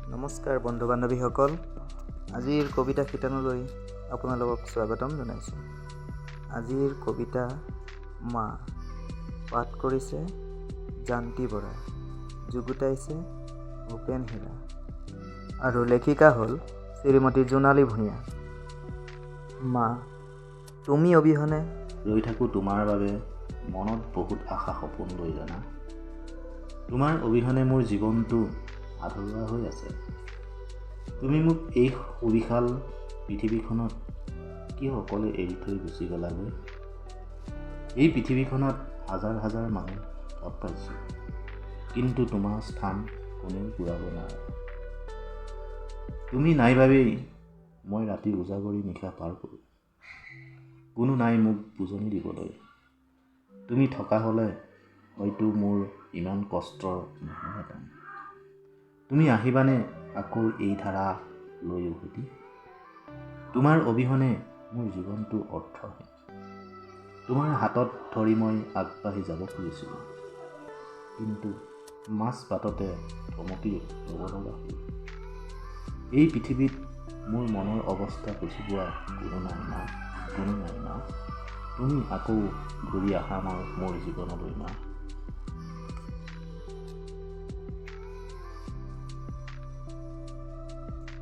নমস্কাৰ বন্ধু বান্ধৱীসকল, আজিৰ কবিতা শিতানলৈ আপোনালোকক স্বাগতম জনাইছোঁ। আজিৰ কবিতা মা, পাঠ কৰিছে জান্তি বৰা, যুগুতাইছে ভূপেন হীৰা আৰু লেখিকা হ'ল শ্ৰীমতী জোনালী ভূঞা। মা, তুমি অবিহনে ৰৈ থাকোঁ তোমাৰ বাবে, মনত বহুত আশা সপোন লৈ জানা। তোমাৰ অবিহনে মোৰ জীৱনটো আধৰুৱা হৈ আছে। তুমি মোক এই সুবিশাল পৃথিৱীখনত কিয় অকলে এৰি থৈ গুচি গলাগৈ? এই পৃথিৱীখনত হাজাৰ হাজাৰ মানুহ লগ পাইছোঁ, কিন্তু তোমাৰ স্থান কোনেও পূৰাব নোৱাৰে। তুমি নাই বাবেই মই ৰাতি উজাগৰি নিশা পাৰ কৰোঁ। কোনো নাই মোক বুজনি দিবলৈ। তুমি থকা হ'লে হয়তো মোৰ ইমান কষ্টৰ নহ'লহেঁতেন। তুমি আহিবানে আকৌ এই ধাৰা লৈ উভতি? তোমাৰ অবিহনে মোৰ জীৱনটো অৰ্থহীন। তোমাৰ হাতত ধৰি মই আগবাঢ়ি যাব খুজিছিলোঁ, কিন্তু মাজ বাটতে থমকি ৰ'ব লগা হ'ল। এই পৃথিৱীত মোৰ মনৰ অৱস্থা বুজি পোৱা কোনো নাই মা, কোনো নাই মা। তুমি আকৌ ঘূৰি আহা মোৰ জীৱনলৈ মা।